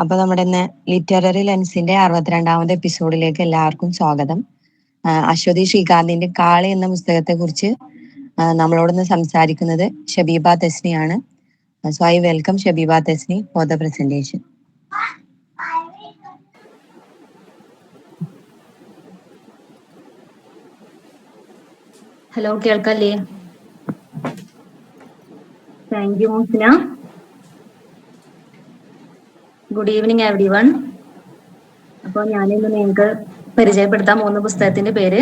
അപ്പൊ നമ്മുടെ ഇന്ന് ലിറ്റററി ലെൻസിന്റെ 62ാമത് എപ്പിസോഡിലേക്ക് എല്ലാവർക്കും സ്വാഗതം. അശ്വതി ശ്രീകാന്തിന്റെ കാളി എന്ന പുസ്തകത്തെ കുറിച്ച് നമ്മളോടൊന്ന് സംസാരിക്കുന്നത് ഷബീബ തസ്നിയാണ്. So I welcome Shabeeba Tasni for the presentation. Hello, കേൾക്കല്ലേ? Thank you Musna. Good evening everyone. അപ്പോൾ ഞാനിന്ന് നിങ്ങൾക്ക് പരിചയപ്പെടുത്താൻ പോകുന്ന പുസ്തകത്തിന്റെ പേര്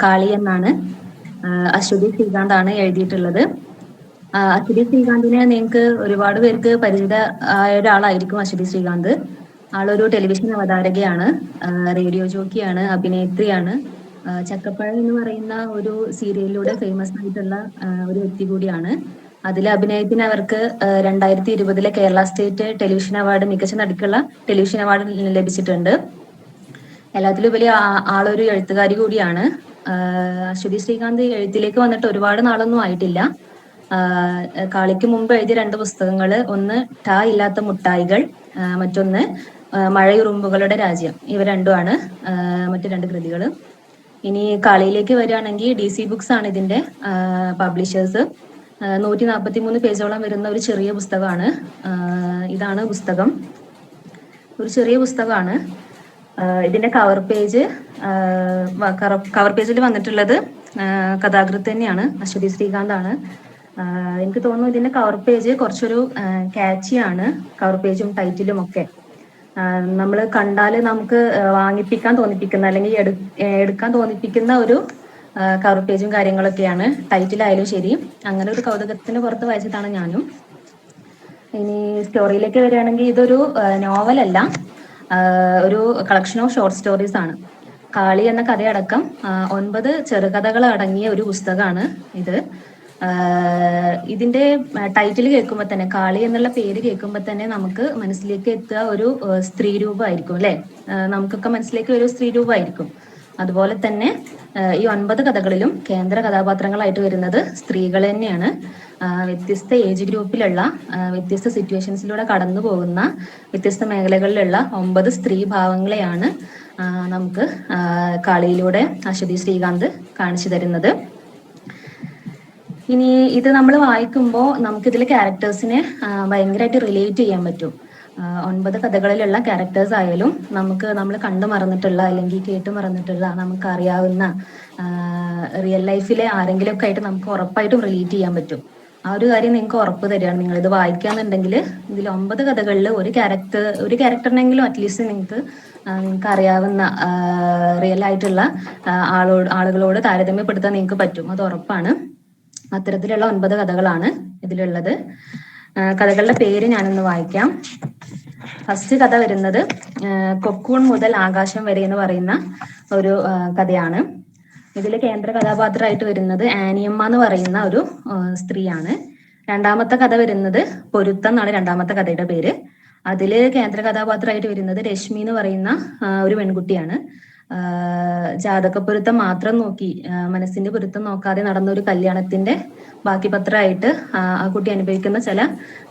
കാളി എന്നാണ്. അശ്വതി ശ്രീകാന്താണ് എഴുതിയിട്ടുള്ളത്. അശ്വതി ശ്രീകാന്തിനെ നിങ്ങൾക്ക് ഒരുപാട് പേർക്ക് പരിചിത ആയ ഒരാളായിരിക്കും. അശ്വതി ശ്രീകാന്ത് ആളൊരു ടെലിവിഷൻ അവതാരകയാണ്, റേഡിയോ ജോക്കിയാണ്, അഭിനേത്രിയാണ്. ചക്കപ്പഴം എന്ന് പറയുന്ന ഒരു സീരിയലിലൂടെ ഫേമസ് ആയിട്ടുള്ള ഒരു വ്യക്തി കൂടിയാണ്. അതിലെ അഭിനയത്തിന് അവർക്ക് 2020 കേരള സ്റ്റേറ്റ് ടെലിവിഷൻ അവാർഡ്, മികച്ച നടിക്കുള്ള ടെലിവിഷൻ അവാർഡ് ലഭിച്ചിട്ടുണ്ട്. എല്ലാത്തിലും ഉപരി ആളൊരു എഴുത്തുകാരി കൂടിയാണ്. അശ്വതി ശ്രീകാന്ത് എഴുത്തിലേക്ക് വന്നിട്ട് ഒരുപാട് നാളൊന്നും ആയിട്ടില്ല. കാളിക്ക് മുമ്പ് എഴുതിയ 2 പുസ്തകങ്ങൾ, ഒന്ന് ടാ ഇല്ലാത്ത മുട്ടായികൾ, മറ്റൊന്ന് മഴയുറുമ്പുകളുടെ രാജ്യം. ഇവ രണ്ടുമാണ് മറ്റു 2 കൃതികൾ. ഇനി കാളിയിലേക്ക് വരികയാണെങ്കിൽ DC ബുക്സ് ആണ് ഇതിന്റെ പബ്ലിഷേഴ്സ്. 143 പേജോളം വരുന്ന ഒരു ചെറിയ പുസ്തകമാണ്. ഇതാണ് പുസ്തകം, ഒരു ചെറിയ പുസ്തകമാണ്. ഇതിന്റെ കവർ പേജിൽ വന്നിട്ടുള്ളത് കഥാകൃത്ത് തന്നെയാണ്, അശ്വതി ശ്രീകാന്താണ്. എനിക്ക് തോന്നുന്നു ഇതിന്റെ കവർ പേജ് കുറച്ചൊരു ക്യാച്ചിയാണ്, കവർ പേജും ടൈറ്റിലും ഒക്കെ. നമ്മൾ കണ്ടാൽ നമുക്ക് വാങ്ങിപ്പിക്കാൻ തോന്നിപ്പിക്കുന്ന അല്ലെങ്കിൽ എടുക്കാൻ തോന്നിപ്പിക്കുന്ന ഒരു കവർ പേജും കാര്യങ്ങളൊക്കെയാണ്. ടൈറ്റിലായാലും ശരി. അങ്ങനെ ഒരു കൗതുകത്തിന് പുറത്ത് വായിച്ചതാണ് ഞാനും. ഇനി സ്റ്റോറിയിലേക്ക് വരികയാണെങ്കിൽ ഇതൊരു നോവലല്ല, ഒരു കളക്ഷൻ ഓഫ് ഷോർട്ട് സ്റ്റോറീസ് ആണ്. കാളി എന്ന കഥയടക്കം 9 ചെറുകഥകൾ അടങ്ങിയ ഒരു പുസ്തകമാണ് ഇത്. ഇതിന്റെ ടൈറ്റിൽ കേൾക്കുമ്പോൾ തന്നെ, കാളി എന്നുള്ള പേര് കേൾക്കുമ്പോൾ തന്നെ നമുക്ക് മനസ്സിലേക്ക് എത്തുക ഒരു സ്ത്രീ രൂപമായിരിക്കും അല്ലെ? നമുക്കൊക്കെ മനസ്സിലേക്ക് ഒരു സ്ത്രീ രൂപമായിരിക്കും. അതുപോലെ തന്നെ ഈ 9 കഥകളിലും കേന്ദ്ര കഥാപാത്രങ്ങളായിട്ട് വരുന്നത് സ്ത്രീകൾ തന്നെയാണ്. വ്യത്യസ്ത ഏജ് ഗ്രൂപ്പിലുള്ള, വ്യത്യസ്ത സിറ്റുവേഷൻസിലൂടെ കടന്നു പോകുന്ന, വ്യത്യസ്ത മേഖലകളിലുള്ള 9 സ്ത്രീ ഭാവങ്ങളെയാണ് നമുക്ക് കാളിയിലൂടെ അശ്വതി ശ്രീകാന്ത് കാണിച്ചു തരുന്നത്. ഇനി ഇത് നമ്മൾ വായിക്കുമ്പോൾ നമുക്കിതിലെ ക്യാരക്ടേഴ്സിനെ ഭയങ്കരമായിട്ട് റിലേറ്റ് ചെയ്യാൻ പറ്റും. 9 കഥകളിലുള്ള ക്യാരക്ടേഴ്സ് ആയാലും നമ്മൾ കണ്ടു മറന്നിട്ടുള്ള അല്ലെങ്കിൽ കേട്ടു മറന്നിട്ടുള്ള, നമുക്ക് അറിയാവുന്ന റിയൽ ലൈഫിലെ ആരെങ്കിലും ഒക്കെ ആയിട്ട് നമുക്ക് ഉറപ്പായിട്ടും റിലേറ്റ് ചെയ്യാൻ പറ്റും. ആ ഒരു കാര്യം നിങ്ങൾക്ക് ഉറപ്പ് തരികയാണ്. നിങ്ങൾ ഇത് വായിക്കാന്നുണ്ടെങ്കിൽ ഇതിൽ 9 കഥകളിൽ ഒരു ക്യാരക്ടറിനെങ്കിലും അറ്റ്ലീസ്റ്റ് നിങ്ങൾക്ക് അറിയാവുന്ന റിയൽ ആയിട്ടുള്ള ആളുകളോട് താരതമ്യപ്പെടുത്താൻ നിങ്ങൾക്ക് പറ്റും, അത് ഉറപ്പാണ്. അത്തരത്തിലുള്ള 9 കഥകളാണ് ഇതിലുള്ളത്. കഥകളുടെ പേര് ഞാനൊന്ന് വായിക്കാം. ഫസ്റ്റ് കഥ വരുന്നത് കൊക്കൂൺ മുതൽ ആകാശം വരെ എന്ന് പറയുന്ന ഒരു കഥയാണ്. ഇതിൽ കേന്ദ്ര കഥാപാത്രമായിട്ട് വരുന്നത് ആനിയമ്മ എന്ന് പറയുന്ന ഒരു സ്ത്രീയാണ്. രണ്ടാമത്തെ കഥ വരുന്നത് പൊരുത്തം എന്നാണ് രണ്ടാമത്തെ കഥയുടെ പേര്. അതില് കേന്ദ്ര കഥാപാത്രമായിട്ട് വരുന്നത് രശ്മി എന്ന് പറയുന്ന ഒരു പെൺകുട്ടിയാണ്. ജാതകപ്പൊരുത്തം മാത്രം നോക്കി, മനസ്സിന്റെ പൊരുത്തം നോക്കാതെ നടന്ന ഒരു കല്യാണത്തിന്റെ ബാക്കി പത്രമായിട്ട് ആ കുട്ടി അനുഭവിക്കുന്ന ചില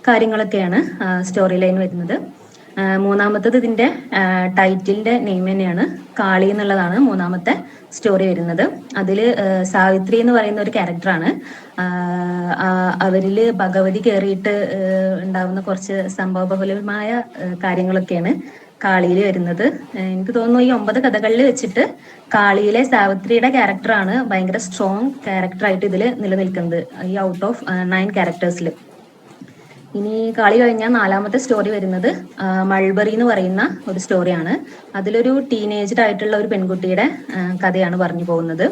കാര്യങ്ങളൊക്കെയാണ് സ്റ്റോറി ലൈൻ വരുന്നത്. മൂന്നാമത്തത് ഇതിന്റെ ടൈറ്റിലിന്റെ നെയിം തന്നെയാണ്, കാളി എന്നുള്ളതാണ് മൂന്നാമത്തെ സ്റ്റോറി വരുന്നത്. അതില് സാവിത്രി എന്ന് പറയുന്ന ഒരു ക്യാരക്ടറാണ്. അവരില് ഭഗവതി കയറിയിട്ട് ഉണ്ടാവുന്ന കുറച്ച് സംഭവബഹുലമായ കാര്യങ്ങളൊക്കെയാണ് കാളിയിൽ വരുന്നത്. എനിക്ക് തോന്നുന്നു ഈ 9 കഥകളിൽ വെച്ചിട്ട് കാളിയിലെ സാവിത്രിയുടെ ക്യാരക്ടറാണ് ഭയങ്കര സ്ട്രോങ് ക്യാരക്ടറായിട്ട് ഇതിൽ നിലനിൽക്കുന്നത്, ഈ ഔട്ട് ഓഫ് 9 ക്യാരക്ടേഴ്സിൽ. ഇനി കാളി കഴിഞ്ഞാൽ നാലാമത്തെ സ്റ്റോറി വരുന്നത് മൾബറി എന്ന് പറയുന്ന ഒരു സ്റ്റോറിയാണ്. അതിലൊരു ടീനേജ്ഡ് ആയിട്ടുള്ള ഒരു പെൺകുട്ടിയുടെ കഥയാണ് പറഞ്ഞു പോകുന്നത്.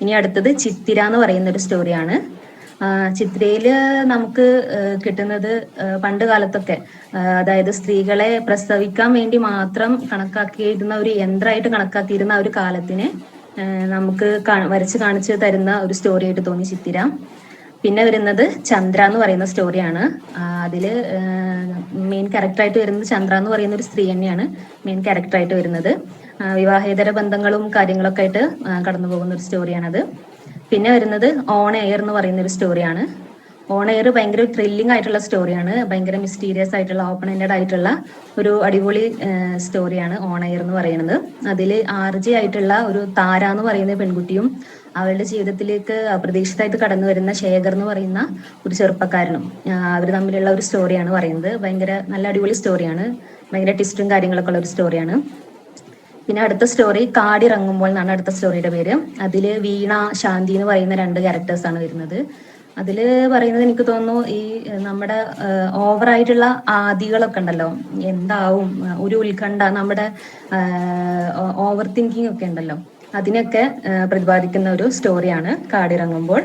ഇനി അടുത്തത് ചിത്തിര എന്ന് പറയുന്ന ഒരു സ്റ്റോറിയാണ്. ചിത്രയില് നമുക്ക് കിട്ടുന്നത് പണ്ട് കാലത്തൊക്കെ, അതായത് സ്ത്രീകളെ പ്രസവിക്കാൻ വേണ്ടി മാത്രം കണക്കാക്കിയിരുന്ന ഒരു യന്ത്രമായിട്ട് കണക്കാക്കിയിരുന്ന ഒരു കാലത്തിനെ നമുക്ക് വരച്ച് കാണിച്ചു തരുന്ന ഒരു സ്റ്റോറി ആയിട്ട് തോന്നി ചിത്തിര. പിന്നെ വരുന്നത് ചന്ദ്ര എന്ന് പറയുന്ന സ്റ്റോറിയാണ്. അതില് മെയിൻ ക്യാരക്ടറായിട്ട് വരുന്നത് ചന്ദ്ര എന്ന് പറയുന്ന ഒരു സ്ത്രീ തന്നെയാണ് മെയിൻ ക്യാരക്ടറായിട്ട് വരുന്നത്. വിവാഹേതര ബന്ധങ്ങളും കാര്യങ്ങളൊക്കെ ആയിട്ട് കടന്നു പോകുന്ന ഒരു സ്റ്റോറിയാണത്. പിന്നെ വരുന്നത് ഓൺ എയർ എന്ന് പറയുന്ന ഒരു സ്റ്റോറിയാണ്. ഓൺ എയർ ഭയങ്കര ത്രില്ലിംഗ് ആയിട്ടുള്ള സ്റ്റോറിയാണ്, ഭയങ്കര മിസ്റ്റീരിയസ് ആയിട്ടുള്ള ഓപ്പൺ എൻഡഡ് ആയിട്ടുള്ള ഒരു അടിപൊളി സ്റ്റോറിയാണ് ഓൺ എയർ എന്ന് പറയുന്നത്. അതിൽ ആർജി ആയിട്ടുള്ള ഒരു താര എന്ന് പറയുന്ന പെൺകുട്ടിയും അവളുടെ ജീവിതത്തിലേക്ക് അപ്രതീക്ഷിതമായിട്ട് കടന്നു വരുന്ന ശേഖർ എന്ന് പറയുന്ന ഒരു ചെറുപ്പക്കാരനും അവർ തമ്മിലുള്ള ഒരു സ്റ്റോറിയാണ് പറയുന്നത്. ഭയങ്കര നല്ല അടിപൊളി സ്റ്റോറിയാണ്, ഭയങ്കര ട്വിസ്റ്റും കാര്യങ്ങളൊക്കെ ഉള്ള ഒരു സ്റ്റോറിയാണ്. പിന്നെ അടുത്ത സ്റ്റോറി കാടിറങ്ങുമ്പോൾ എന്നാണ് അടുത്ത സ്റ്റോറിയുടെ പേര്. അതിൽ വീണ, ശാന്തി എന്ന് പറയുന്ന 2 ക്യാരക്ടേഴ്സ് ആണ് വരുന്നത്. അതിൽ പറയുന്നത് എനിക്ക് തോന്നുന്നു ഈ നമ്മുടെ ഓവറായിട്ടുള്ള ആദികളൊക്കെ ഉണ്ടല്ലോ, എന്താവും ഒരു ഉത്കണ്ഠ, നമ്മുടെ ഓവർ തിങ്കിങ് ഒക്കെ ഉണ്ടല്ലോ, അതിനൊക്കെ പ്രതിപാദിക്കുന്ന ഒരു സ്റ്റോറിയാണ് കാടിറങ്ങുമ്പോൾ.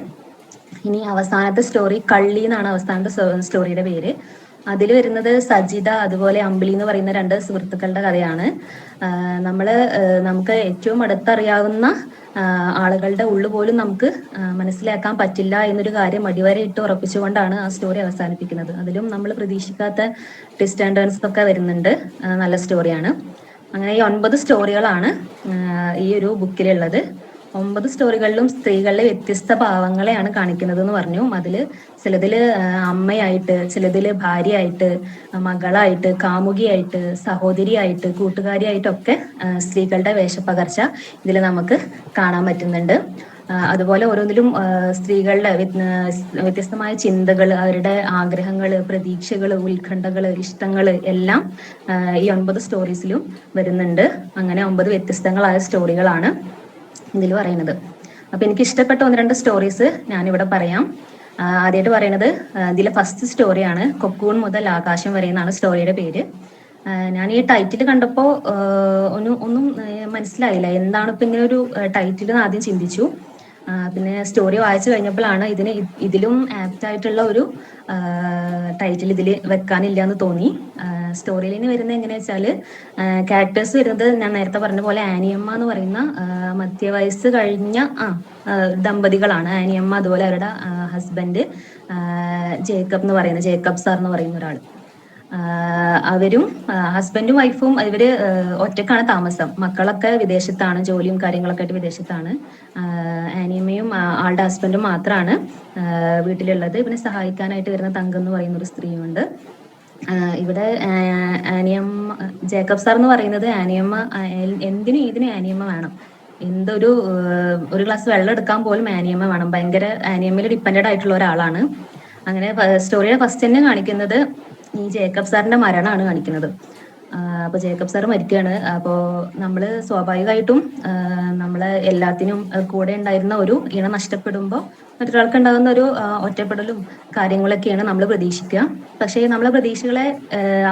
ഇനി അവസാനത്തെ സ്റ്റോറി കള്ളി എന്നാണ് അവസാനത്തെ സ്റ്റോറിയുടെ പേര്. അതിൽ വരുന്നത് സജിത അതുപോലെ അമ്പിളി എന്ന് പറയുന്ന 2 സുഹൃത്തുക്കളുടെ കഥയാണ്. നമുക്ക് ഏറ്റവും അടുത്തറിയാവുന്ന ആളുകളുടെ ഉള്ളു പോലും നമുക്ക് മനസ്സിലാക്കാൻ പറ്റില്ല എന്നൊരു കാര്യം അടിവരയിട്ട് ഉറപ്പിച്ചുകൊണ്ടാണ് ആ സ്റ്റോറി അവസാനിപ്പിക്കുന്നത്. അതിലും നമ്മൾ പ്രതീക്ഷിക്കാത്ത ട്വിസ്റ്റ് ആൻഡ് ടേൺസ് ഒക്കെ വരുന്നുണ്ട്. നല്ല സ്റ്റോറിയാണ്. അങ്ങനെ ഈ 9 സ്റ്റോറികളാണ് ഈ ഒരു ബുക്കിലുള്ളത്. 9 സ്റ്റോറികളിലും സ്ത്രീകളുടെ വ്യത്യസ്ത ഭാവങ്ങളെയാണ് കാണിക്കുന്നത് എന്ന് പറഞ്ഞു. അതില് ചിലതില് അമ്മയായിട്ട്, ചിലതില് ഭാര്യയായിട്ട്, മകളായിട്ട്, കാമുകിയായിട്ട്, സഹോദരിയായിട്ട്, കൂട്ടുകാരിയായിട്ടൊക്കെ സ്ത്രീകളുടെ വേഷപ്പകർച്ച ഇതിൽ നമുക്ക് കാണാൻ പറ്റുന്നുണ്ട്. അതുപോലെ ഓരോന്നിലും സ്ത്രീകളുടെ വ്യത്യസ്തമായ ചിന്തകൾ, അവരുടെ ആഗ്രഹങ്ങൾ, പ്രതീക്ഷകൾ, ഉത്കണ്ഠകൾ, ഇഷ്ടങ്ങൾ എല്ലാം ഈ 9 സ്റ്റോറീസിലും വരുന്നുണ്ട്. അങ്ങനെ 9 വ്യത്യസ്തങ്ങളായ സ്റ്റോറികളാണ് ഇതിൽ പറയുന്നത്. അപ്പൊ എനിക്ക് ഇഷ്ടപ്പെട്ട 1-2 സ്റ്റോറീസ് ഞാനിവിടെ പറയാം. ആദ്യമായിട്ട് പറയുന്നത് ഇതിലെ ഫസ്റ്റ് സ്റ്റോറിയാണ്, കൊക്കൂൺ മുതൽ ആകാശം വരെ എന്നാണ് സ്റ്റോറിയുടെ പേര്. ഞാൻ ഈ ടൈറ്റിൽ കണ്ടപ്പോൾ ഒന്നും മനസ്സിലായില്ല, എന്താണ് ഇപ്പൊ ഇങ്ങനെ ഒരു ടൈറ്റിൽ എന്ന് ആദ്യം ചിന്തിച്ചു. പിന്നെ സ്റ്റോറി വായിച്ചു കഴിഞ്ഞപ്പോഴാണ് ഇതിലും ആപ്റ്റ് ആയിട്ടുള്ള ഒരു ടൈറ്റിൽ ഇതിൽ വെക്കാനില്ല എന്ന് തോന്നി. സ്റ്റോറിയിൽ നിന്ന് വരുന്നത് എങ്ങനെയാ വെച്ചാല്, ക്യാരക്ടേഴ്സ് വരുന്നത് ഞാൻ നേരത്തെ പറഞ്ഞ പോലെ ആനിയമ്മ എന്ന് പറയുന്ന മധ്യവയസ്സ് കഴിഞ്ഞ ദമ്പതികളാണ്. ആനിയമ്മ അതുപോലെ അവരുടെ ഹസ്ബൻഡ് ജേക്കബ് സാർ എന്ന് പറയുന്ന ഒരാൾ. അവരും ഹസ്ബൻഡും വൈഫും ഇവര് ഒറ്റക്കാണ് താമസം. മക്കളൊക്കെ വിദേശത്താണ്, ജോലിയും കാര്യങ്ങളൊക്കെ ആയിട്ട് വിദേശത്താണ്. ആനിയമ്മയും ആളുടെ ഹസ്ബൻഡും മാത്രമാണ് വീട്ടിലുള്ളത്. പിന്നെ സഹായിക്കാനായിട്ട് വരുന്ന തങ്കം എന്ന് പറയുന്ന ഒരു സ്ത്രീയുണ്ട്. ഇവിടെ ആനിയമ്മ, ജേക്കബ് സാർ എന്ന് പറയുന്നത് ആനിയമ്മ എന്തിനും ഇതിനും ആനിയമ്മ വേണം. ഒരു ഗ്ലാസ് വെള്ളം എടുക്കാൻ പോലും ആനിയമ്മ വേണം. ഭയങ്കര ആനിയമ്മയിൽ ഡിപ്പെൻഡഡ് ആയിട്ടുള്ള ഒരാളാണ്. അങ്ങനെ സ്റ്റോറിയുടെ ഫസ്റ്റ് തന്നെ കാണിക്കുന്നത് ഈ ജേക്കബ് സാറിന്റെ മരണമാണ് കാണിക്കുന്നത്. അപ്പൊ ജേക്കബ് സാർ മരിക്കുകയാണ്. അപ്പോൾ നമ്മള് സ്വാഭാവികമായിട്ടും നമ്മളെ എല്ലാത്തിനും കൂടെ ഉണ്ടായിരുന്ന ഒരു ഇണ നഷ്ടപ്പെടുമ്പോൾ മറ്റൊരാൾക്ക് ഉണ്ടാകുന്ന ഒരു ഒറ്റപ്പെടലും കാര്യങ്ങളൊക്കെയാണ് നമ്മൾ പ്രതീക്ഷിക്കുക. പക്ഷേ നമ്മളെ പ്രതീക്ഷകളെ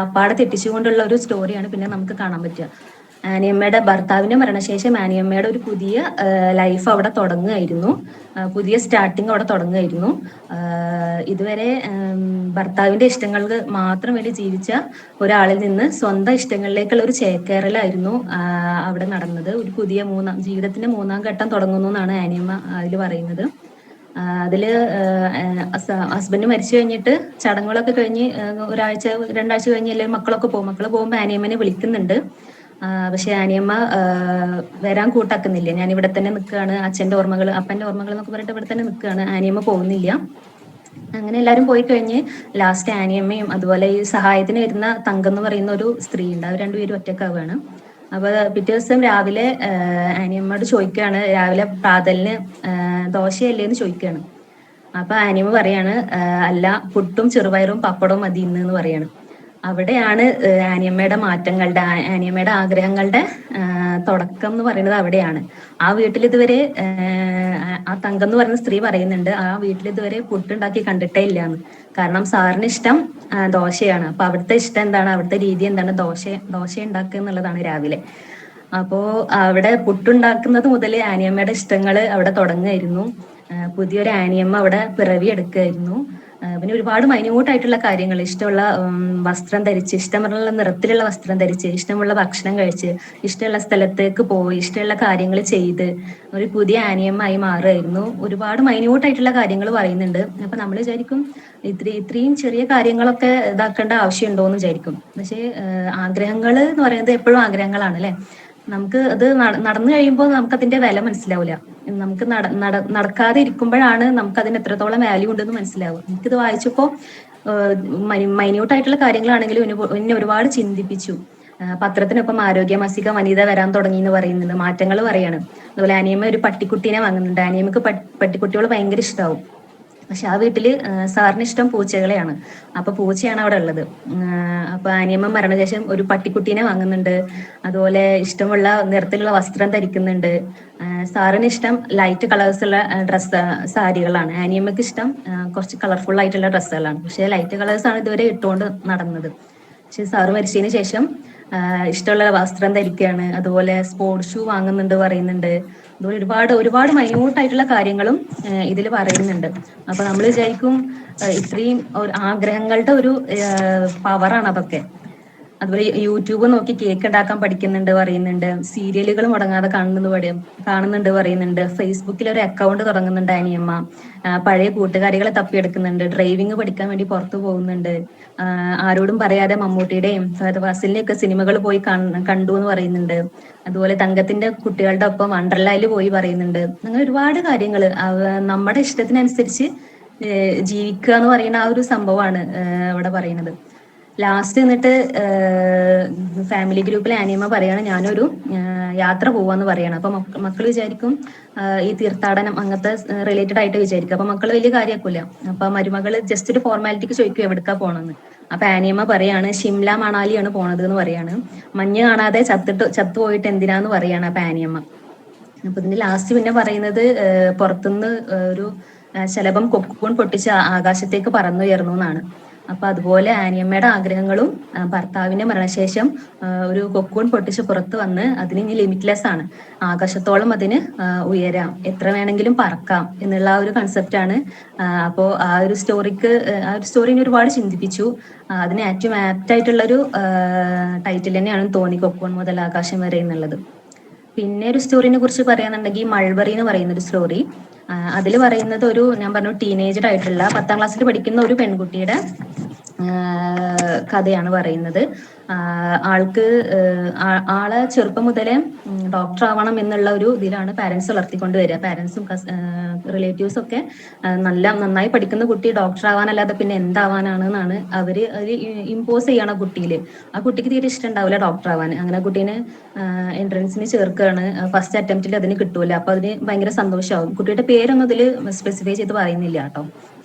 അപ്പാടെ തെറ്റിച്ചുകൊണ്ടുള്ള ഒരു സ്റ്റോറിയാണ് പിന്നെ നമുക്ക് കാണാൻ പറ്റുക. ആനിയമ്മയുടെ ഭർത്താവിന്റെ മരണശേഷം ആനിയമ്മയുടെ ഒരു പുതിയ ലൈഫ് അവിടെ തുടങ്ങുകയായിരുന്നു, പുതിയ സ്റ്റാർട്ടിങ് അവിടെ തുടങ്ങുകയായിരുന്നു. ഇതുവരെ ഭർത്താവിന്റെ ഇഷ്ടങ്ങൾക്ക് മാത്രം വേണ്ടി ജീവിച്ച ഒരാളിൽ നിന്ന് സ്വന്തം ഇഷ്ടങ്ങളിലേക്കുള്ള ഒരു ചേക്കേറലായിരുന്നു അവിടെ നടന്നത്. ഒരു പുതിയ ജീവിതത്തിന്റെ 3-ാം ഘട്ടം തുടങ്ങുന്നു എന്നാണ് ആനിയമ്മ അതിൽ പറയുന്നത്. അതില് ഹസ്ബൻഡ് മരിച്ചു കഴിഞ്ഞിട്ട് ചടങ്ങുകളൊക്കെ കഴിഞ്ഞ് 1-2 ആഴ്ച കഴിഞ്ഞ് എല്ലാവരും മക്കള് പോകുമ്പോൾ ആനിയമ്മനെ വിളിക്കുന്നുണ്ട്. പക്ഷെ ആനിയമ്മ വരാൻ കൂട്ടാക്കുന്നില്ല. ഞാൻ ഇവിടെ തന്നെ നിൽക്കുകയാണ്, അപ്പന്റെ ഓർമ്മകൾ എന്നൊക്കെ പറഞ്ഞിട്ട് ഇവിടെ തന്നെ നിൽക്കുകയാണ്. ആനിയമ്മ പോകുന്നില്ല. അങ്ങനെ എല്ലാവരും പോയി കഴിഞ്ഞ് ലാസ്റ്റ് ആനിയമ്മയും അതുപോലെ ഈ സഹായത്തിന് വരുന്ന തങ്കം എന്ന് പറയുന്ന ഒരു സ്ത്രീ ഉണ്ട്, അവർ 2 പേരും ഒറ്റക്കാവുകയാണ്. അപ്പൊ പിറ്റേ ദിവസം രാവിലെ ആനിയമ്മയോട് ചോദിക്കുകയാണ്, രാവിലെ പ്രാതലിന് ദോശയല്ലേ എന്ന് ചോദിക്കുകയാണ്. അപ്പൊ ആനിയമ്മ പറയാണ്, അല്ല, പുട്ടും ചെറുപയറും പപ്പടവും മതി എന്ന് പറയാണ്. അവിടെയാണ് ആനിയമ്മയുടെ മാറ്റങ്ങളുടെ, ആനിയമ്മയുടെ ആഗ്രഹങ്ങളുടെ തുടക്കം എന്ന് പറയുന്നത് അവിടെയാണ്. ആ വീട്ടിൽ ഇതുവരെ ആ തങ്കം എന്ന് പറയുന്ന സ്ത്രീ പറയുന്നുണ്ട്, ആ വീട്ടിൽ ഇതുവരെ പുട്ടുണ്ടാക്കി കണ്ടിട്ടേ ഇല്ലാന്ന്. കാരണം സാറിന് ഇഷ്ടം ദോശയാണ്. അപ്പൊ അവിടുത്തെ ഇഷ്ടം എന്താണ്, അവിടുത്തെ രീതി എന്താണ്, ദോശ ഉണ്ടാക്കുക എന്നുള്ളതാണ് രാവിലെ. അപ്പോ അവിടെ പുട്ടുണ്ടാക്കുന്നത് മുതൽ ആനിയമ്മയുടെ ഇഷ്ടങ്ങൾ അവിടെ തുടങ്ങുമായിരുന്നു. പുതിയൊരു ആനിയമ്മ അവിടെ പിറവി എടുക്കുകയായിരുന്നു. പിന്നെ ഒരുപാട് മൈന്യൂട്ടായിട്ടുള്ള കാര്യങ്ങൾ, ഇഷ്ടമുള്ള വസ്ത്രം ധരിച്ച്, ഇഷ്ടമുള്ള നിറത്തിലുള്ള വസ്ത്രം ധരിച്ച്, ഇഷ്ടമുള്ള ഭക്ഷണം കഴിച്ച്, ഇഷ്ടമുള്ള സ്ഥലത്തേക്ക് പോയി, ഇഷ്ടമുള്ള കാര്യങ്ങൾ ചെയ്ത് ഒരു പുതിയ ആനിയമ്മായി മാറുമായിരുന്നു. ഒരുപാട് മൈന്യൂട്ടായിട്ടുള്ള കാര്യങ്ങൾ പറയുന്നുണ്ട്. അപ്പൊ നമ്മൾ വിചാരിക്കും ഇത്രയും ചെറിയ കാര്യങ്ങളൊക്കെ ഇതാക്കേണ്ട ആവശ്യമുണ്ടോ എന്ന് വിചാരിക്കും. പക്ഷേ ആഗ്രഹങ്ങൾ എന്ന് പറയുന്നത് എപ്പോഴും ആഗ്രഹങ്ങളാണ് അല്ലെ. നമുക്ക് അത് നടന്നു കഴിയുമ്പോൾ നമുക്ക് അതിന്റെ വില മനസ്സിലാവില്ല. നമുക്ക് നടക്കാതെ ഇരിക്കുമ്പോഴാണ് നമുക്ക് അതിന് എത്രത്തോളം വാല്യൂ ഉണ്ടെന്ന് മനസ്സിലാവുക. എനിക്കിത് വായിച്ചപ്പോൾ മൈന്യൂട്ടായിട്ടുള്ള കാര്യങ്ങളാണെങ്കിലും എന്നെ ഒരുപാട് ചിന്തിപ്പിച്ചു. പത്രത്തിനൊപ്പം ആരോഗ്യ മാസിക വനിത വരാൻ തുടങ്ങി എന്ന് പറയുന്നുണ്ട്, മാറ്റങ്ങൾ പറയാണ്. അതുപോലെ അനിയമ്മ ഒരു പട്ടിക്കുട്ടീനെ വാങ്ങുന്നുണ്ട്. അനിയമ്മക്ക് പട്ടിക്കുട്ടികൾ ഭയങ്കര ഇഷ്ടമാവും. പക്ഷെ ആ വീട്ടില് സാറിന് ഇഷ്ടം പൂച്ചകളെയാണ്. അപ്പൊ പൂച്ചയാണ് അവിടെ ഉള്ളത്. അപ്പൊ അനിയമ്മ മരണശേഷം ഒരു പട്ടിക്കുട്ടീനെ വാങ്ങുന്നുണ്ട്. അതുപോലെ ഇഷ്ടമുള്ള നിറത്തിലുള്ള വസ്ത്രം ധരിക്കുന്നുണ്ട്. സാറിന് ഇഷ്ടം ലൈറ്റ് കളേഴ്സ് ഉള്ള സാരികളാണ്. അനിയമ്മക്ക് ഇഷ്ടം കുറച്ച് കളർഫുൾ ആയിട്ടുള്ള ഡ്രസ്സുകളാണ്. പക്ഷെ ലൈറ്റ് കളേഴ്സ് ആണ് ഇതുവരെ ഇട്ടുകൊണ്ട് നടന്നത്. പക്ഷെ സാറ് മരിച്ചതിന് ശേഷം ഇഷ്ടമുള്ള വസ്ത്രം ധരിക്കുകയാണ്. അതുപോലെ സ്പോർട്സ് ഷൂ വാങ്ങുന്നുണ്ട് പറയുന്നുണ്ട്. അതുപോലെ ഒരുപാട് ഒരുപാട് മൈന്യൂട്ടായിട്ടുള്ള കാര്യങ്ങളും ഇതിൽ പറയുന്നുണ്ട്. അപ്പൊ നമ്മൾ വിചാരിക്കും ഇത്രയും ആഗ്രഹങ്ങളുടെ ഒരു പവറാണ് അതൊക്കെ. അതുപോലെ യൂട്യൂബ് നോക്കി കേക്ക് ഉണ്ടാക്കാൻ പഠിക്കുന്നുണ്ട് പറയുന്നുണ്ട്. സീരിയലുകൾ മുടങ്ങാതെ കാണുന്നുണ്ട് പറയുന്നുണ്ട്. ഫേസ്ബുക്കിൽ ഒരു അക്കൗണ്ട് തുടങ്ങുന്നുണ്ട് അനിയമ്മ. പഴയ കൂട്ടുകാരികളെ തപ്പിയെടുക്കുന്നുണ്ട്. ഡ്രൈവിംഗ് പഠിക്കാൻ വേണ്ടി പുറത്തു പോകുന്നുണ്ട്. ആരോടും പറയാതെ മമ്മൂട്ടിയുടെയും ഫഹദ് ഫാസിലിന്റെ ഒക്കെ സിനിമകൾ പോയി കണ്ടു എന്ന് പറയുന്നുണ്ട്. അതുപോലെ തങ്കത്തിന്റെ കുട്ടികളുടെ ഒപ്പം വണ്ടർലായിൽ പോയി പറയുന്നുണ്ട്. അങ്ങനെ ഒരുപാട് കാര്യങ്ങൾ നമ്മുടെ ഇഷ്ടത്തിനനുസരിച്ച് ജീവിക്കുക എന്ന് പറയുന്ന ആ ഒരു സംഭവമാണ് ഇവിടെ പറയുന്നത്. ലാസ്റ്റ് എന്നിട്ട് ഫാമിലി ഗ്രൂപ്പിൽ അനിയമ്മ പറയാണ് ഞാനൊരു യാത്ര പോവാന്ന് പറയാണ്. അപ്പൊ മക്കൾ വിചാരിക്കും ഈ തീർത്ഥാടനം അങ്ങനത്തെ റിലേറ്റഡ് ആയിട്ട് വിചാരിക്കും. അപ്പൊ മക്കൾ വലിയ കാര്യമാക്കൂല. അപ്പൊ മരുമകള് ജസ്റ്റ് ഒരു ഫോർമാലിറ്റിക്ക് ചോദിക്കും എവിടേക്കാ പോണെന്ന്. അപ്പൊ ആനിയമ്മ പറയാണ് ഷിംല മണാലിയാണ് പോണത് എന്ന് പറയാണ്. മഞ്ഞ് കാണാതെ ചത്തുപോയിട്ട് എന്തിനാന്ന് പറയാണ് അപ്പൊ ആനിയമ്മ. അപ്പൊ ഇതിന്റെ ലാസ്റ്റ് പിന്നെ പറയുന്നത് പുറത്തുനിന്ന് ഒരു ശലഭം കൊക്കൂൺ പൊട്ടിച്ച് ആകാശത്തേക്ക് പറന്നുയർന്നു എന്നാണ്. അപ്പൊ അതുപോലെ ആനിയമ്മയുടെ ആഗ്രഹങ്ങളും ഭർത്താവിന്റെ മരണശേഷം ഒരു കൊക്കൂൺ പൊട്ടിച്ച് പുറത്ത് വന്ന് അതിന് ഇനി ലിമിറ്റ്ലെസ് ആണ്, ആകാശത്തോളം അതിന് ഉയരാം, എത്ര വേണമെങ്കിലും പറക്കാം എന്നുള്ള ആ ഒരു കൺസെപ്റ്റ് ആണ്. അപ്പോൾ ആ ഒരു സ്റ്റോറിനെ ഒരുപാട് ചിന്തിപ്പിച്ചു. അതിന് ഏറ്റവും ആപ്റ്റ് ആയിട്ടുള്ള ഒരു ടൈറ്റിൽ തന്നെയാണ് തോന്നി, കൊക്കൂൺ മുതൽ ആകാശം വരെ എന്നുള്ളത്. പിന്നെ ഒരു സ്റ്റോറിനെ കുറിച്ച് പറയാന്നുണ്ടെങ്കിൽ മൾബറി എന്ന് പറയുന്ന ഒരു സ്റ്റോറി. അതിൽ പറയുന്നത് ഞാൻ പറഞ്ഞു ടീനേജർ ആയിട്ടുള്ള 10ാം ക്ലാസ്സിൽ പഠിക്കുന്ന ഒരു പെൺകുട്ടിയുടെ കഥയാണ് പറയുന്നത്. ആളെ ചെറുപ്പം മുതലേ ഡോക്ടർ ആവണം എന്നുള്ള ഒരു ഇതിലാണ് പാരന്റ്സ് വളർത്തിക്കൊണ്ട് വരിക. പാരന്റ്സും റിലേറ്റീവ്സും ഒക്കെ നന്നായി പഠിക്കുന്ന കുട്ടി ഡോക്ടർ ആവാനല്ലാതെ പിന്നെ എന്താവാനാണെന്നാണ് അവര് ഇമ്പോസ് ചെയ്യണ കുട്ടിയില്. ആ കുട്ടിക്ക് തീരെ ഇഷ്ടം ഉണ്ടാവില്ല ഡോക്ടർ ആവാൻ. അങ്ങനെ കുട്ടീനെ എൻട്രൻസിന് ചേർക്കുകയാണ്. ഫസ്റ്റ് അറ്റംപ്റ്റിൽ അതിന് കിട്ടൂല. അപ്പൊ അതിന് ഭയങ്കര സന്തോഷമാവും. കുട്ടിയുടെ പേരൊന്നും അതിൽ സ്പെസിഫൈ ചെയ്ത് പറയുന്നില്ല കേട്ടോ.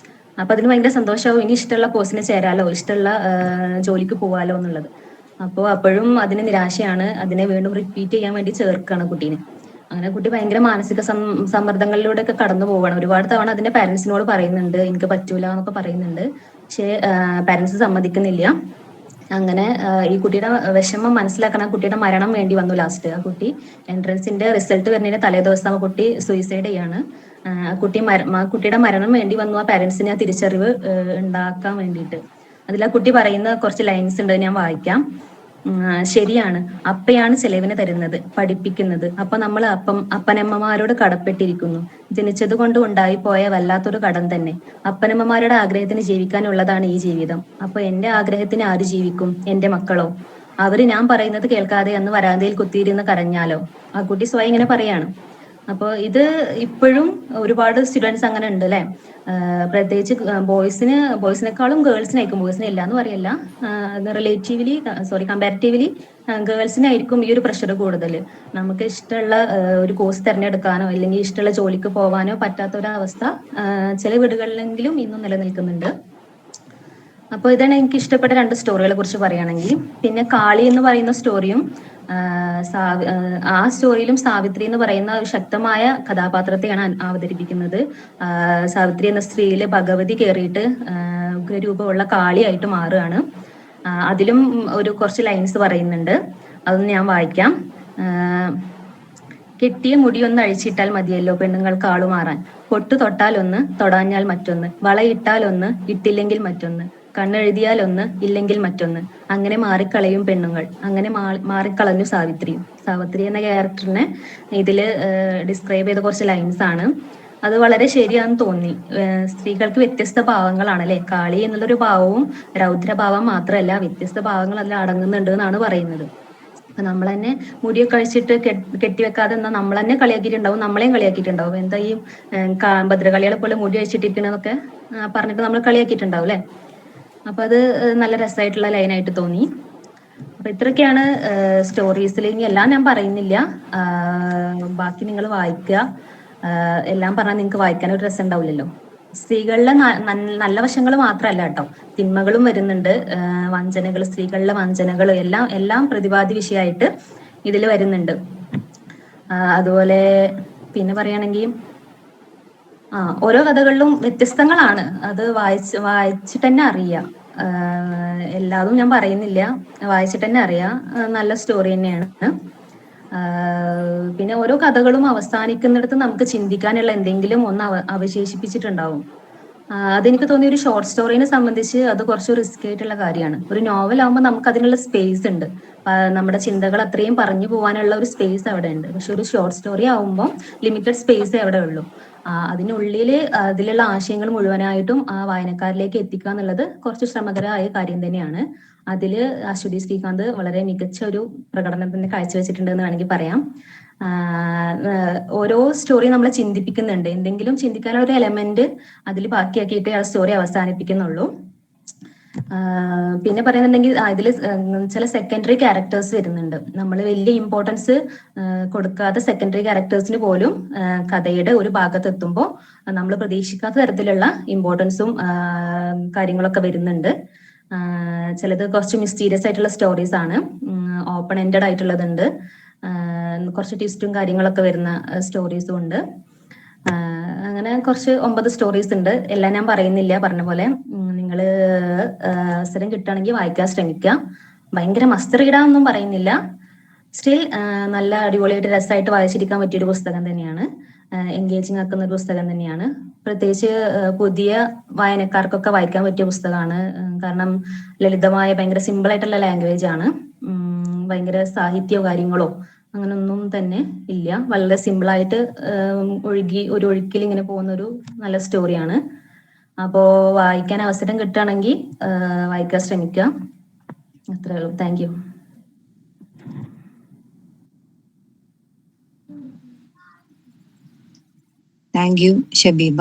അപ്പൊ അതിന് ഭയങ്കര സന്തോഷമാവും, ഇനി ഇഷ്ടമുള്ള കോഴ്സിന് ചേരാലോ, ഇഷ്ടമുള്ള ജോലിക്ക് പോവാലോ എന്നുള്ളത്. അപ്പോൾ അപ്പോഴും അതിന് നിരാശയാണ്. അതിനെ വീണ്ടും റിപ്പീറ്റ് ചെയ്യാൻ വേണ്ടി ചേർക്കുകയാണ് കുട്ടീനെ. അങ്ങനെ കുട്ടി ഭയങ്കര മാനസിക സമ്മർദ്ദങ്ങളിലൂടെ ഒക്കെ കടന്നു പോവാണ്. ഒരുപാട് തവണ അതിന്റെ പാരന്റ്സിനോട് പറയുന്നുണ്ട് എനിക്ക് പറ്റൂല എന്നൊക്കെ പറയുന്നുണ്ട്. പക്ഷെ പാരന്റ്സ് സമ്മതിക്കുന്നില്ല. അങ്ങനെ ഈ കുട്ടിയുടെ വിഷമം മനസ്സിലാക്കണം. കുട്ടിയുടെ മരണം വേണ്ടി വന്നു ലാസ്റ്റ്. ആ കുട്ടി എൻട്രൻസിന്റെ റിസൾട്ട് വരുന്നതിന്റെ തലേ ദിവസം ആ കുട്ടി സൂയിസൈഡ് ചെയ്യാണ്. കുട്ടിയുടെ മരണം വേണ്ടി വന്നു ആ പാരന്റ്സിന് ആ തിരിച്ചറിവ് ഉണ്ടാക്കാൻ വേണ്ടിയിട്ട്. അതിൽ ആ കുട്ടി പറയുന്ന കുറച്ച് ലൈൻസ് ഉണ്ട്, ഞാൻ വായിക്കാം. ശരിയാണ്, അപ്പയാണ് ചെലവിന് തരുന്നത്, പഠിപ്പിക്കുന്നത്. അപ്പൊ നമ്മൾ അപ്പനമ്മമാരോട് കടപ്പെട്ടിരിക്കുന്നു. ജനിച്ചത് കൊണ്ട് ഉണ്ടായിപ്പോയ വല്ലാത്തൊരു കടം തന്നെ. അപ്പനമ്മമാരുടെ ആഗ്രഹത്തിന് ജീവിക്കാനുള്ളതാണ് ഈ ജീവിതം. അപ്പൊ എന്റെ ആഗ്രഹത്തിന് ആര് ജീവിക്കും? എന്റെ മക്കളോ? അവര് ഞാൻ പറയുന്നത് കേൾക്കാതെ അന്ന് വരാന്തയിൽ കുത്തിയിരുന്ന് കരഞ്ഞാലോ? ആ കുട്ടി സ്വയം ഇങ്ങനെ പറയാണ്. അപ്പോൾ ഇത് ഇപ്പോഴും ഒരുപാട് സ്റ്റുഡൻസ് അങ്ങനെ ഉണ്ട് അല്ലെ. പ്രത്യേകിച്ച് ബോയ്സിനേക്കാളും ഗേൾസിനായിരിക്കും, ബോയ്സിനെ ഇല്ല എന്ന് പറയല്ല, കമ്പാരിറ്റീവ്ലി ഗേൾസിനായിരിക്കും ഈ ഒരു പ്രഷർ കൂടുതൽ. നമുക്ക് ഇഷ്ടമുള്ള ഒരു കോഴ്സ് തിരഞ്ഞെടുക്കാനോ അല്ലെങ്കിൽ ഇഷ്ടമുള്ള ജോലിക്ക് പോവാനോ പറ്റാത്ത ഒരവസ്ഥ ചില വീടുകളിലെങ്കിലും ഇന്നും നിലനിൽക്കുന്നുണ്ട്. അപ്പോൾ ഇതാണ് എനിക്ക് ഇഷ്ടപ്പെട്ട 2 സ്റ്റോറികളെ കുറിച്ച് പറയുകയാണെങ്കിൽ. പിന്നെ കാളി എന്ന് പറയുന്ന സ്റ്റോറിയും ആ സ്റ്റോറിയിലും സാവിത്രി എന്ന് പറയുന്ന ഒരു ശക്തമായ കഥാപാത്രത്തെയാണ് അവതരിപ്പിക്കുന്നത്. സാവിത്രി എന്ന സ്ത്രീയില് ഭഗവതി കയറിയിട്ട് ഉഗ്രരൂപമുള്ള കാളിയായിട്ട് മാറുകയാണ്. അതിലും കുറച്ച് ലൈൻസ് പറയുന്നുണ്ട്, അതൊന്ന് ഞാൻ വായിക്കാം. കെട്ടിയ മുടിയൊന്ന് അഴിച്ചിട്ടാൽ മതിയല്ലോ പെണ്ണുങ്ങൾക്ക് ആളുമാറാൻ. പൊട്ടു തൊട്ടാൽ ഒന്ന്, തൊടാഞ്ഞാൽ മറ്റൊന്ന്. വളയിട്ടാൽ ഒന്ന്, ഇട്ടില്ലെങ്കിൽ മറ്റൊന്ന്. കണ്ണെഴുതിയാൽ ഒന്ന്, ഇല്ലെങ്കിൽ മറ്റൊന്ന്. അങ്ങനെ മാറിക്കളയും പെണ്ണുങ്ങൾ. അങ്ങനെ മാറിക്കളഞ്ഞു സാവിത്രി എന്ന ക്യാരക്ടറിനെ ഇതില് ഡിസ്ക്രൈബ് ചെയ്ത കുറച്ച് ലൈൻസ് ആണ്. അത് വളരെ ശരിയാണെന്ന് തോന്നി. സ്ത്രീകൾക്ക് വ്യത്യസ്ത ഭാവങ്ങളാണ് അല്ലെ. കാളി എന്നുള്ളൊരു ഭാവവും രൗദ്രഭാവം മാത്രമല്ല, വ്യത്യസ്ത ഭാവങ്ങൾ അതിൽ അടങ്ങുന്നുണ്ട് എന്നാണ് പറയുന്നത്. അപ്പൊ നമ്മൾ തന്നെ മുടിയൊക്കെ കഴിച്ചിട്ട് കെട്ടിവെക്കാതെ എന്നാൽ നമ്മൾ തന്നെ കളിയാക്കിയിട്ടുണ്ടാവും, നമ്മളെയും കളിയാക്കിയിട്ടുണ്ടാവും. എന്താ ഈ ഭദ്രകാളികളെ പോലെ മുടി കഴിച്ചിട്ടിരിക്കണതൊക്കെ പറഞ്ഞിട്ട് നമ്മൾ കളിയാക്കിയിട്ടുണ്ടാവും അല്ലെ. അപ്പൊ അത് നല്ല രസമായിട്ടുള്ള ലൈനായിട്ട് തോന്നി. അപ്പൊ ഇത്രയൊക്കെയാണ് സ്റ്റോറീസിൽ. ഇനി എല്ലാം ഞാൻ പറയുന്നില്ല, ബാക്കി നിങ്ങൾ വായിക്കുക. എല്ലാം പറഞ്ഞാൽ നിങ്ങൾക്ക് വായിക്കാൻ ഒരു രസം ഉണ്ടാവില്ലല്ലോ. സ്ത്രീകളിലെ നല്ല വശങ്ങൾ മാത്രമല്ല കേട്ടോ, തിന്മകളും വരുന്നുണ്ട്. വഞ്ചനകൾ, സ്ത്രീകളിലെ വഞ്ചനകൾ എല്ലാം എല്ലാം പ്രതിപാദ്യ വിഷയമായിട്ട് ഇതിൽ വരുന്നുണ്ട്. അതുപോലെ പിന്നെ പറയുകയാണെങ്കിൽ ഓരോ കഥകളിലും വ്യത്യസ്തങ്ങളാണ്. അത് വായിച്ചിട്ട് തന്നെ അറിയാം. എല്ലാതും ഞാൻ പറയുന്നില്ല, വായിച്ചിട്ട് തന്നെ അറിയാം. നല്ല സ്റ്റോറി തന്നെയാണ്. പിന്നെ ഓരോ കഥകളും അവസാനിക്കുന്നിടത്ത് നമുക്ക് ചിന്തിക്കാനുള്ള എന്തെങ്കിലും ഒന്ന് അവശേഷിപ്പിച്ചിട്ടുണ്ടാവും. അതെനിക്ക് തോന്നിയ ഒരു ഷോർട്ട് സ്റ്റോറിനെ സംബന്ധിച്ച് അത് കുറച്ച് റിസ്ക് ആയിട്ടുള്ള കാര്യമാണ്. ഒരു നോവൽ ആകുമ്പോൾ നമുക്ക് അതിനുള്ള സ്പേസ് ഉണ്ട്, നമ്മുടെ ചിന്തകൾ അത്രയും പറഞ്ഞു പോകാനുള്ള ഒരു സ്പേസ് അവിടെ ഉണ്ട്. പക്ഷെ ഒരു ഷോർട്ട് സ്റ്റോറി ആകുമ്പോൾ ലിമിറ്റഡ് സ്പേസേ അവിടെ ഉള്ളൂ. അതിനുള്ളിൽ അതിലുള്ള ആശയങ്ങൾ മുഴുവനായിട്ടും വായനക്കാരിലേക്ക് എത്തിക്കുക എന്നുള്ളത് കുറച്ച് ശ്രമകരമായ കാര്യം തന്നെയാണ്. അതിൽ അശ്വതി ശ്രീകാന്ത് വളരെ മികച്ച ഒരു പ്രകടനം തന്നെ കാഴ്ചവെച്ചിട്ടുണ്ട് എന്ന് വേണമെങ്കിൽ പറയാം. ഓരോ സ്റ്റോറി നമ്മളെ ചിന്തിപ്പിക്കുന്നുണ്ട്, എന്തെങ്കിലും ചിന്തിക്കാനുള്ള ഒരു എലമെന്റ് അതിൽ ബാക്കിയാക്കിയിട്ട് ആ സ്റ്റോറി അവസാനിപ്പിക്കുന്നുള്ളൂ. പിന്നെ പറയുന്നുണ്ടെങ്കിൽ ഇതിൽ ചില സെക്കൻഡറി ക്യാരക്ടേഴ്സ് വരുന്നുണ്ട്. നമ്മൾ വലിയ ഇമ്പോർട്ടൻസ് കൊടുക്കാത്ത സെക്കൻഡറി ക്യാരക്ടേഴ്സിന് പോലും കഥയുടെ ഒരു ഭാഗത്ത് എത്തുമ്പോൾ നമ്മൾ പ്രതീക്ഷിക്കാത്ത തരത്തിലുള്ള ഇമ്പോർട്ടൻസും കാര്യങ്ങളൊക്കെ വരുന്നുണ്ട്. ചിലത് കുറച്ച് മിസ്റ്റീരിയസ് ആയിട്ടുള്ള സ്റ്റോറീസ് ആണ്, ഓപ്പൺ എൻഡഡ് ആയിട്ടുള്ളതുണ്ട്, കുറച്ച് ട്വിസ്റ്റും കാര്യങ്ങളൊക്കെ വരുന്ന സ്റ്റോറീസും ഉണ്ട്. അങ്ങനെ കുറച്ച് 9 സ്റ്റോറീസ് ഉണ്ട്. എല്ലാം ഞാൻ പറയുന്നില്ല. പറഞ്ഞ പോലെ നിങ്ങൾ അവസരം കിട്ടുകയാണെങ്കിൽ വായിക്കാൻ ശ്രമിക്കുക. ഭയങ്കര മസ്റ്റർ ഇടാന്നൊന്നും പറയുന്നില്ല, സ്റ്റിൽ നല്ല അടിപൊളിയായിട്ട് രസമായിട്ട് വായിച്ചിരിക്കാൻ പറ്റിയൊരു പുസ്തകം തന്നെയാണ്. എൻഗേജിങ് ആക്കുന്ന ഒരു പുസ്തകം തന്നെയാണ്. പ്രത്യേകിച്ച് പുതിയ വായനക്കാർക്കൊക്കെ വായിക്കാൻ പറ്റിയ പുസ്തകമാണ്. കാരണം ലളിതമായ ഭയങ്കര സിമ്പിൾ ആയിട്ടുള്ള ലാംഗ്വേജ് ആണ്. ഭയങ്കര സാഹിത്യമോ കാര്യങ്ങളോ അങ്ങനൊന്നും തന്നെ ഇല്ല. വളരെ സിമ്പിളായിട്ട് ഒരു ഒഴുക്കിൽ ഇങ്ങനെ പോകുന്ന ഒരു നല്ല സ്റ്റോറിയാണ്. അപ്പോ വായിക്കാൻ അവസരം കിട്ടുകയാണെങ്കിൽ വായിക്കാൻ ശ്രമിക്കുക. അത്രേ ഉള്ളൂ. Thank you. Thank you Shabeeba.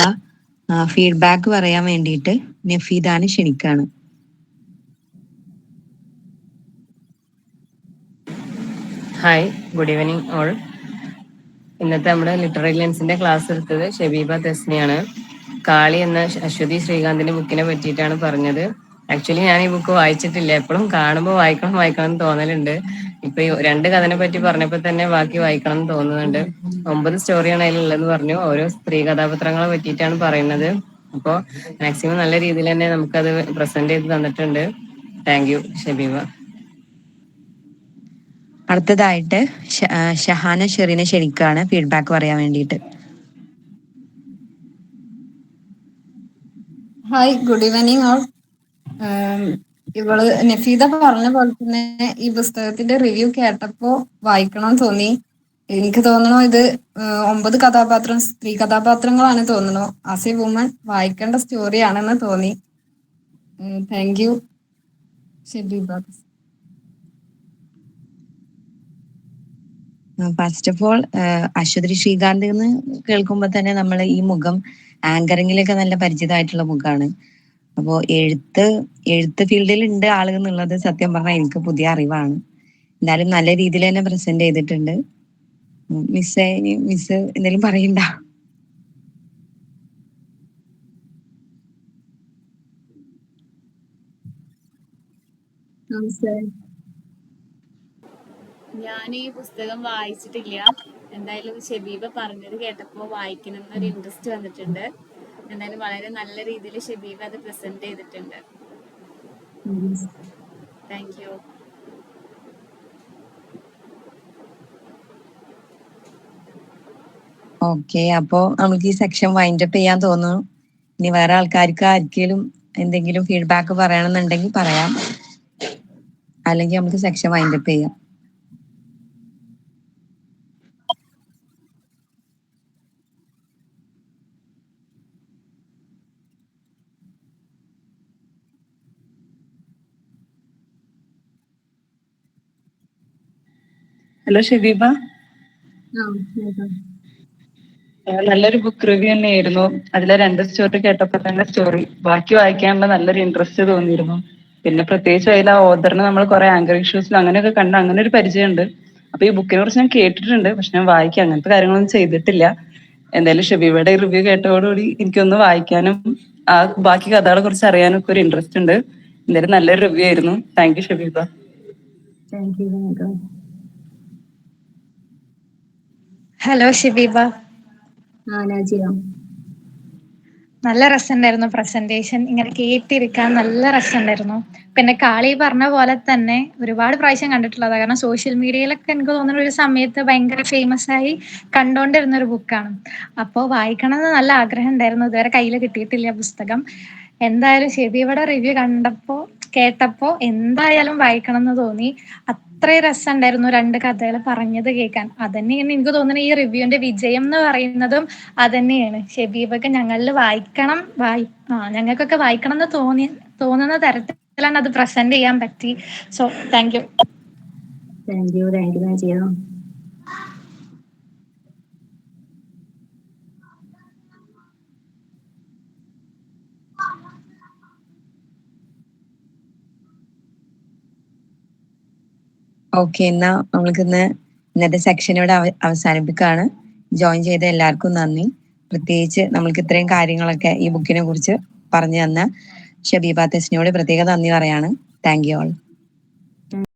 Feedback പറയാൻ വേണ്ടിയിട്ട് നഫീദാനെ ക്ഷണിക്കാണ്. Hi, good evening all. ഇന്നത്തെ നമ്മുടെ ലിറ്റററി ലെൻസിന്റെ ക്ലാസ് എടുത്തത് ഷബീബ തസ്നിയാണ്. കാളി എന്ന അശ്വതി ശ്രീകാന്തിന്റെ ബുക്കിനെ പറ്റിയിട്ടാണ് പറഞ്ഞത്. ആക്ച്വലി ഞാൻ ഈ ബുക്ക് വായിച്ചിട്ടില്ല, എപ്പോഴും കാണുമ്പോൾ വായിക്കണം എന്ന് തോന്നലുണ്ട്. ഇപ്പൊ ഈ 2 കഥനെ പറ്റി പറഞ്ഞപ്പോൾ തന്നെ ബാക്കി വായിക്കണം എന്ന് തോന്നുന്നുണ്ട്. 9 സ്റ്റോറിയാണ് അതിലുള്ളതെന്ന് പറഞ്ഞു. ഓരോ സ്ത്രീ കഥാപാത്രങ്ങളെ പറ്റിയിട്ടാണ് പറയുന്നത്. അപ്പോൾ മാക്സിമം നല്ല രീതിയിൽ തന്നെ നമുക്കത് പ്രസന്റ് ചെയ്ത് തന്നിട്ടുണ്ട്. Thank you Shabeeba. അടുത്തതായിട്ട് ഷഹാന ഷെറിനെ ക്ഷണിക്കാണ് ഫീഡ്ബാക്ക് പറയാൻ വേണ്ടിയിട്ട്. Hi, good evening all. ഇവള് നഫീദ പറഞ്ഞ പോലെ തന്നെ ഈ പുസ്തകത്തിന്റെ റിവ്യൂ കേട്ടപ്പോ വായിക്കണം തോന്നി. എനിക്ക് തോന്നണു ഇത് 9 സ്ത്രീ കഥാപാത്രങ്ങളാണ് തോന്നുന്നു. ആസ് എ വുമൺ വായിക്കേണ്ട സ്റ്റോറി ആണെന്ന് തോന്നി. Thank you Shabeeba. First of all Aswathy Sreekanth എന്ന് കേൾക്കുമ്പോൾ തന്നെ നമ്മൾ ഈ മുഖം ആങ്കറിങ്ങിലൊക്കെ നല്ല പരിചിതമായിട്ടുള്ള മുഖമാണ്. അപ്പോൾ എഴുത്ത് ഫീൽഡിൽ ഉണ്ട് ആളുകൾ എന്നുള്ളത് സത്യം പറഞ്ഞാൽ എനിക്ക് പുതിയ അറിവാണ്. എന്തായാലും നല്ല രീതിയിൽ തന്നെ പ്രസന്റ് ചെയ്തിട്ടുണ്ട്. മിസ് എന്തെങ്കിലും പറയണ്ട? ഞാൻ ഈ പുസ്തകം വായിച്ചിട്ടില്ല. എന്തായാലും ഷബീബ പറഞ്ഞത് കേട്ടപ്പോൾ വായിക്കണം എന്നൊരു ഇൻട്രസ്റ്റ് വന്നിട്ടുണ്ട്. എന്തായാലും വളരെ നല്ല രീതിയിൽ ഷബീബ അത് പ്രസന്റ് ചെയ്തിട്ടുണ്ട്. Thank you. ഓക്കെ, അപ്പോ നമുക്ക് ഈ സെക്ഷൻ വൈൻഡ് അപ്പ് ചെയ്യാൻ തോന്നുന്നു. ഇനി വേറെ ആർക്കെങ്കിലും എന്തെങ്കിലും ഫീഡ്ബാക്ക് പറയണമെന്നുണ്ടെങ്കിൽ പറയാം, അല്ലെങ്കിൽ നമുക്ക് സെക്ഷൻ വൈൻഡ് അപ്പ് ചെയ്യാം. ഹലോ ഷബീബ, ആ കേൾക്കാം. നല്ലൊരു ബുക്ക് റിവ്യൂ തന്നെയായിരുന്നു. അതിലെ 2 സ്റ്റോറി കേട്ടപ്പോൾ തന്നെ ബാക്കി വായിക്കാനുള്ള നല്ലൊരു ഇൻട്രസ്റ്റ് തോന്നിയിരുന്നു. പിന്നെ പ്രത്യേകിച്ച് അതിൽ ആ ഓഥറിന് നമ്മൾ കുറെ ആങ്കർ ഇഷ്യൂസിൽ അങ്ങനെയൊക്കെ കണ്ട അങ്ങനെ ഒരു പരിചയമുണ്ട്. അപ്പൊ ഈ ബുക്കിനെ കുറിച്ച് ഞാൻ കേട്ടിട്ടുണ്ട്, പക്ഷെ ഞാൻ വായിക്കാൻ അങ്ങനത്തെ കാര്യങ്ങളൊന്നും ചെയ്തിട്ടില്ല. എന്തായാലും ഷബീബയുടെ റിവ്യൂ കേട്ടതോടുകൂടി എനിക്കൊന്ന് വായിക്കാനും ആ ബാക്കി കഥകളെ കുറിച്ച് അറിയാനും ഒക്കെ ഒരു ഇൻട്രസ്റ്റ് ഉണ്ട്. എന്തായാലും നല്ലൊരു റിവ്യൂ ആയിരുന്നു. Thank you Shabeeba. Thank you. Hello Shibeeba, ആ നാജിയ. നല്ല രസമുണ്ടായിരുന്നു പ്രസന്റേഷൻ. ഇങ്ങനെ കേട്ടിരിക്കാൻ നല്ല രസമുണ്ടായിരുന്നു. പിന്നെ കാളി പറഞ്ഞ പോലെ തന്നെ ഒരുപാട് പ്രാവശ്യം കണ്ടിട്ടുള്ളതാണ്. കാരണം സോഷ്യൽ മീഡിയയിലൊക്കെ എനിക്ക് തോന്നുന്ന ഒരു സമയത്ത് ഭയങ്കര ഫേമസ് ആയി കണ്ടോണ്ടിരുന്ന ഒരു ബുക്കാണ്. അപ്പോൾ വായിക്കണം എന്ന് നല്ല ആഗ്രഹം ഉണ്ടായിരുന്നു. ഇതുവരെ കയ്യിൽ കിട്ടിയിട്ടില്ല പുസ്തകം. എന്തായാലും ഷെബീബയുടെ റിവ്യൂ കേട്ടപ്പോ എന്തായാലും വായിക്കണം എന്ന് തോന്നി. അത്രയും രസമുണ്ടായിരുന്നു 2 കഥകൾ പറഞ്ഞത് കേൾക്കാൻ. അതന്നെയാണ് എനിക്ക് തോന്നുന്നത് ഈ റിവ്യൂവിന്റെ വിജയം എന്ന് പറയുന്നതും അതന്നെയാണ്. ഷെബീബൊക്കെ ഞങ്ങളിൽ ഞങ്ങൾക്കൊക്കെ വായിക്കണം എന്ന് തോന്നുന്ന തരത്തിലാണ് അത് പ്രസന്റ് ചെയ്യാൻ പറ്റി. So thank you. Thank U Najiya. Okay, എന്നാ നമ്മൾക്ക് ഇന്നത്തെ സെക്ഷൻ ഇവിടെ അവസാനിപ്പിക്കുകയാണ്. ജോയിൻ ചെയ്ത എല്ലാവർക്കും നന്ദി. പ്രത്യേകിച്ച് നമ്മൾക്ക് ഇത്രയും കാര്യങ്ങളൊക്കെ ഈ ബുക്കിനെ കുറിച്ച് പറഞ്ഞു തന്ന ഷബീബ തെസ്നിയോട് പ്രത്യേക നന്ദി പറയാണ്. Thank you all.